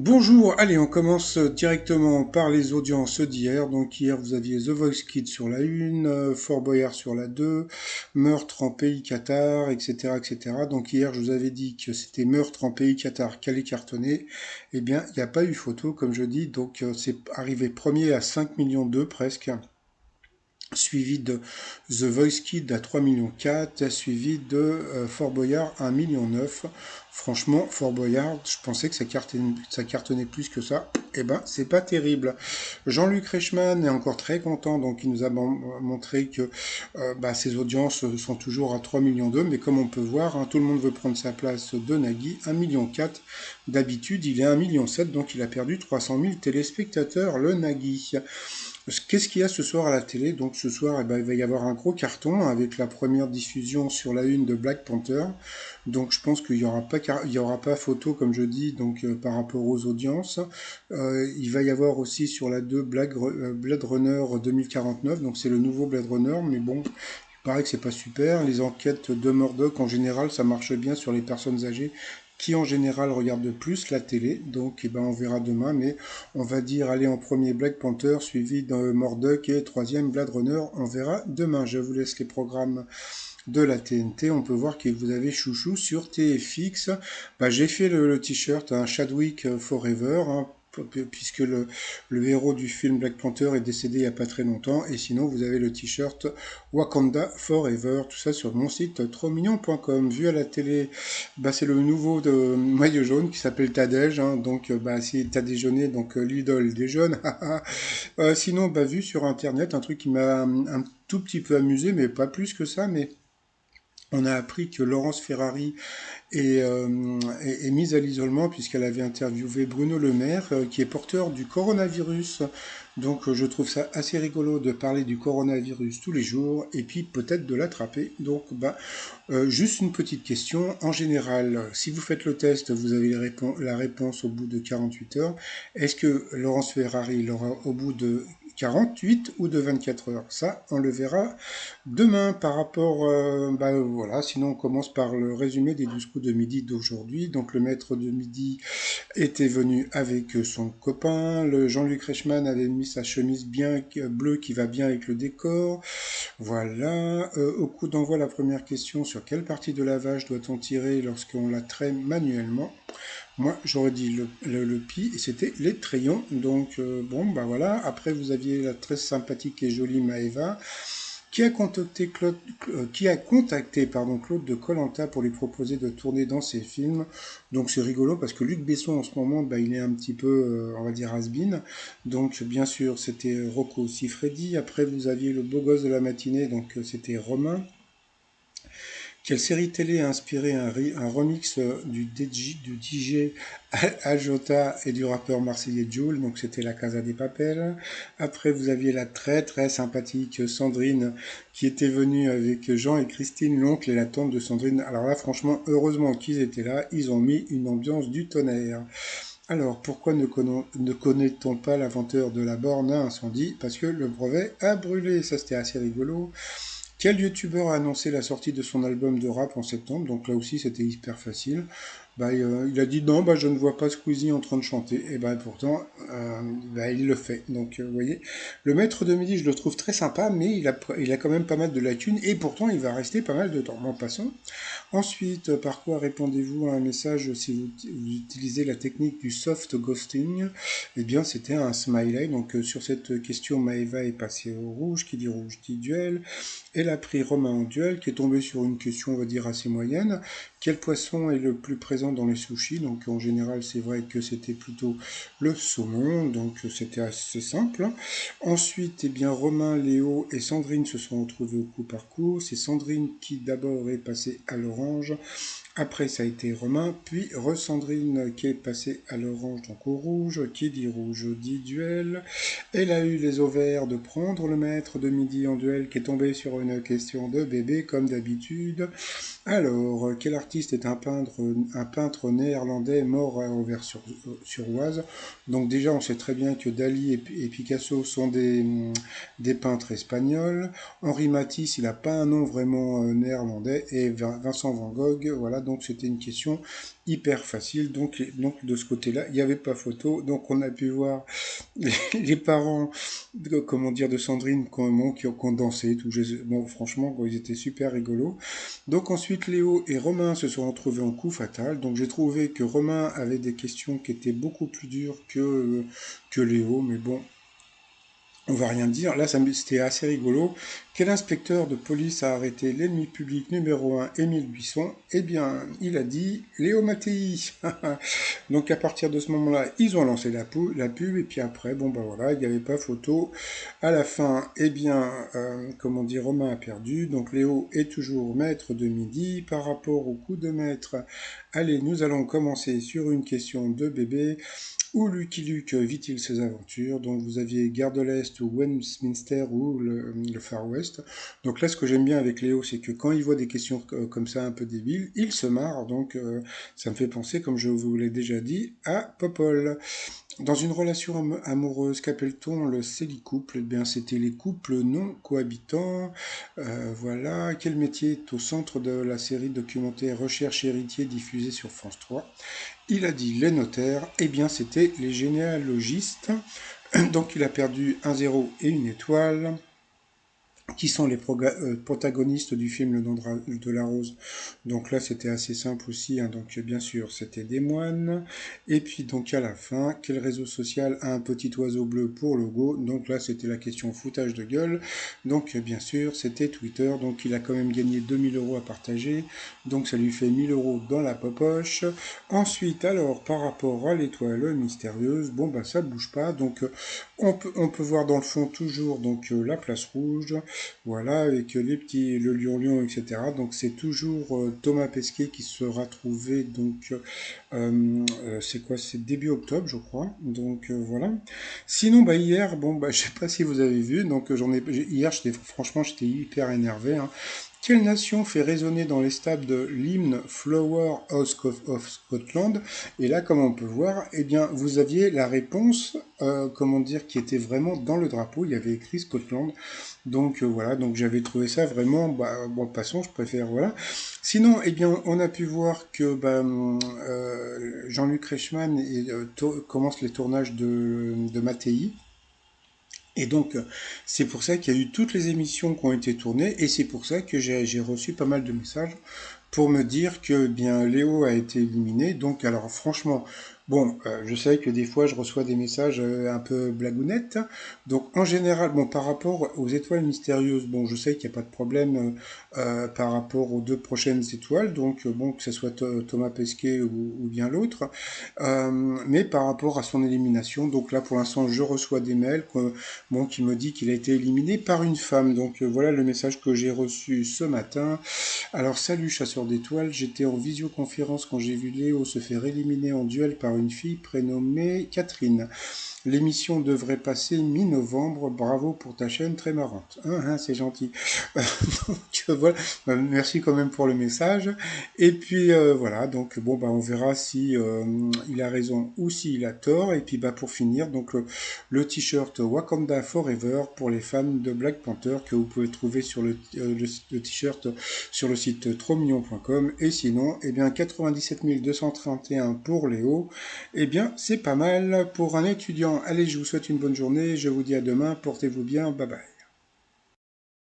Bonjour, allez, on commence directement par les audiences d'hier. Donc hier, vous aviez The Voice Kids sur la 1, Fort Boyard sur la 2, Meurtre en pays Qatar, etc., etc. Donc hier, je vous avais dit que c'était Meurtre en pays Qatar qui allait cartonner. Eh bien, il n'y a pas eu photo, comme je dis, donc c'est arrivé premier à 5 millions 2 presque, suivi de The Voice Kid à 3 millions 4, suivi de Fort Boyard à 1 million 9. Franchement, Fort Boyard, je pensais que ça cartonnait plus que ça. Eh ben, c'est pas terrible. Jean-Luc Reichmann est encore très content, donc il nous a montré que ses audiences sont toujours à 3 millions 2, mais comme on peut voir, hein, tout le monde veut prendre sa place de Nagui, 1 million 4. D'habitude, il est 1 million 7, donc il a perdu 300 000 téléspectateurs, le Nagui. Qu'est-ce qu'il y a ce soir à la télé? Donc ce soir, eh ben, il va y avoir un gros carton avec la première diffusion sur la 1 de Black Panther. Donc je pense qu'il y aura pas photo comme je dis donc par rapport aux audiences. Il va y avoir aussi sur la 2 Blade Runner 2049. Donc c'est le nouveau Blade Runner, mais bon, il paraît que c'est pas super. Les enquêtes de Murdoch en général, ça marche bien sur les personnes âgées qui en général regardent plus la télé. Donc eh ben, on verra demain, mais on va dire aller en premier Black Panther, suivi de Murdoch et troisième Blade Runner. On verra demain. Je vous laisse les programmes de la TNT. On peut voir que vous avez Chouchou sur TFX. Bah, j'ai fait le t-shirt, un Chadwick Forever, hein, puisque le héros du film Black Panther est décédé il n'y a pas très longtemps. Et sinon, vous avez le t-shirt Wakanda Forever, tout ça sur mon site trotsmignon.com. Vu à la télé, bah, c'est le nouveau de maillot jaune qui s'appelle Tadej. Hein, donc, bah, si t'as déjeuné, donc l'idole des jeunes. Sinon, bah, vu sur Internet, un truc qui m'a un tout petit peu amusé, mais pas plus que ça, mais on a appris que Laurence Ferrari est mise à l'isolement puisqu'elle avait interviewé Bruno Le Maire, qui est porteur du coronavirus. Donc je trouve ça assez rigolo de parler du coronavirus tous les jours et puis peut-être de l'attraper. Donc juste une petite question. En général, si vous faites le test, vous avez la réponse au bout de 48 heures. Est-ce que Laurence Ferrari l'aura au bout de 48 ou de 24 heures? Ça, on le verra demain par rapport, voilà, sinon on commence par le résumé des 12 coups de midi d'aujourd'hui. Donc le maître de midi était venu avec son copain, le Jean-Luc Reichmann avait mis sa chemise bien bleue qui va bien avec le décor. Voilà, au coup d'envoi la première question, sur quelle partie de la vache doit-on tirer lorsqu'on la traîne manuellement? Moi, j'aurais dit le pi, et c'était les trayons. Donc, bon, bah voilà. Après, vous aviez la très sympathique et jolie Maëva, qui a contacté pardon, Claude de Koh-Lanta pour lui proposer de tourner dans ses films. Donc c'est rigolo parce que Luc Besson en ce moment, bah, il est un petit peu, on va dire, has-been. Donc bien sûr, c'était Rocco Siffredi. Après, vous aviez le beau gosse de la matinée, donc c'était Romain. Quelle série télé a inspiré un remix du DJ Ajota et du rappeur marseillais Jul? Donc c'était la Casa des Papel. Après, vous aviez la très très sympathique Sandrine qui était venue avec Jean et Christine, l'oncle et la tante de Sandrine. Alors là, franchement, heureusement qu'ils étaient là, ils ont mis une ambiance du tonnerre. Alors, pourquoi ne connaît-on pas l'inventeur de la borne à incendie? Parce que le brevet a brûlé, ça c'était assez rigolo. Quel youtubeur a annoncé la sortie de son album de rap en septembre? Donc là aussi c'était hyper facile. Il a dit non, je ne vois pas Squeezie en train de chanter. Et pourtant, il le fait. Donc vous voyez, le maître de midi, je le trouve très sympa, mais il a quand même pas mal de lacunes et pourtant il va rester pas mal de temps. En passant, ensuite, par quoi répondez-vous à un message si vous utilisez la technique du soft ghosting? Eh bien, c'était un smiley. Donc, sur cette question, Maeva est passée au rouge. Qui dit rouge dit duel. Elle a pris Romain en duel, qui est tombé sur une question, on va dire, assez moyenne. Quel poisson est le plus présent dans les sushis? Donc, en général, c'est vrai que c'était plutôt le saumon. Donc, c'était assez simple. Ensuite, eh bien, Romain, Léo et Sandrine se sont retrouvés au coup par coup. C'est Sandrine qui d'abord est passée à l'orange. Après, ça a été Romain, puis Resandrine qui est passée à l'orange, donc au rouge. Qui dit rouge dit duel. Elle a eu les ovaires de prendre le maître de midi en duel qui est tombé sur une question de bébé comme d'habitude. Alors, quel artiste est un peintre néerlandais mort à Auvers-sur-Oise? Donc déjà, on sait très bien que Dali et Picasso sont des peintres espagnols. Henri Matisse, il n'a pas un nom vraiment néerlandais. Et Vincent Van Gogh, voilà, voilà, donc c'était une question hyper facile, donc de ce côté-là, il n'y avait pas photo, donc on a pu voir les parents, comment dire, de Sandrine qui ont dansé, tout, bon, franchement, ils étaient super rigolos. Donc ensuite, Léo et Romain se sont retrouvés en coup fatal. Donc j'ai trouvé que Romain avait des questions qui étaient beaucoup plus dures que Léo, mais bon, on va rien dire. Là, c'était assez rigolo. Quel inspecteur de police a arrêté l'ennemi public numéro un, Émile Buisson? Eh bien, il a dit Léo Mattei. Donc à partir de ce moment-là, ils ont lancé la pub, et puis après, bon ben voilà, il n'y avait pas photo. À la fin, eh bien, comment dire, Romain a perdu. Donc Léo est toujours maître de midi. Par rapport au coup de maître, allez, nous allons commencer sur une question de bébé. Où Lucky Luke vit-il ses aventures? Donc vous aviez Gare de l'Est ou Westminster ou le Far West. Donc là, ce que j'aime bien avec Léo, c'est que quand il voit des questions comme ça un peu débiles, il se marre. Donc ça me fait penser, comme je vous l'ai déjà dit, à Popol. Dans une relation amoureuse, qu'appelle-t-on le célicouple? Eh bien, c'était les couples non cohabitants. Voilà. Quel métier est au centre de la série documentaire Recherche héritier diffusée sur France 3? Il a dit les notaires. Eh bien, c'était les généalogistes. Donc, il a perdu un zéro et une étoile. Qui sont les protagonistes du film Le Nom de la Rose. Donc là, c'était assez simple aussi. Hein. Donc bien sûr, c'était des moines. Et puis donc à la fin, quel réseau social a un petit oiseau bleu pour logo? Donc là, c'était la question foutage de gueule. Donc bien sûr, c'était Twitter. Donc il a quand même gagné 2000 euros à partager. Donc ça lui fait 1000 euros dans la poche. Ensuite, alors, par rapport à l'étoile mystérieuse, bon, bah ça bouge pas. Donc on peut voir dans le fond toujours donc la place rouge. Voilà, avec les petits, le lion-lion, etc. Donc c'est toujours Thomas Pesquet qui sera trouvé, donc c'est quoi? C'est début octobre, je crois. Donc voilà. Sinon, bah hier, bon, bah je sais pas si vous avez vu, donc hier, franchement, j'étais hyper énervé. Hein. Quelle nation fait résonner dans les stades de l'hymne Flower of Scotland? Et là, comme on peut voir, eh bien, vous aviez la réponse, comment dire, qui était vraiment dans le drapeau. Il y avait écrit Scotland. Donc voilà, donc j'avais trouvé ça vraiment, bah, bon, passons, je préfère, voilà. Sinon, eh bien, on a pu voir que bah, Jean-Luc Reichmann commence les tournages de Mattei. Et donc, c'est pour ça qu'il y a eu toutes les émissions qui ont été tournées, et c'est pour ça que j'ai reçu pas mal de messages pour me dire que bien Léo a été éliminé. Donc, alors franchement, bon, je sais que des fois je reçois des messages un peu blagounettes. Donc, en général, bon, par rapport aux étoiles mystérieuses, bon, je sais qu'il n'y a pas de problème par rapport aux deux prochaines étoiles. Donc, bon, que ce soit Thomas Pesquet ou bien l'autre. Mais par rapport à son élimination, donc là, pour l'instant, je reçois des mails bon, qui me dit qu'il a été éliminé par une femme. Donc voilà le message que j'ai reçu ce matin. Alors salut chasseur d'étoiles, j'étais en visioconférence quand j'ai vu Léo se faire éliminer en duel par une fille prénommée Catherine. L'émission devrait passer mi-novembre. Bravo pour ta chaîne, très marrante. C'est gentil. Donc voilà, merci quand même pour le message. Et puis voilà, donc bon bah on verra si il a raison ou s'il a tort. Et puis bah pour finir, donc le t-shirt Wakanda Forever pour les fans de Black Panther que vous pouvez trouver sur le t-shirt sur le site tromignon.com. Et sinon, eh bien 97 231 pour Léo. Eh bien c'est pas mal pour un étudiant. Allez, je vous souhaite une bonne journée. Je vous dis à demain. Portez-vous bien. Bye bye.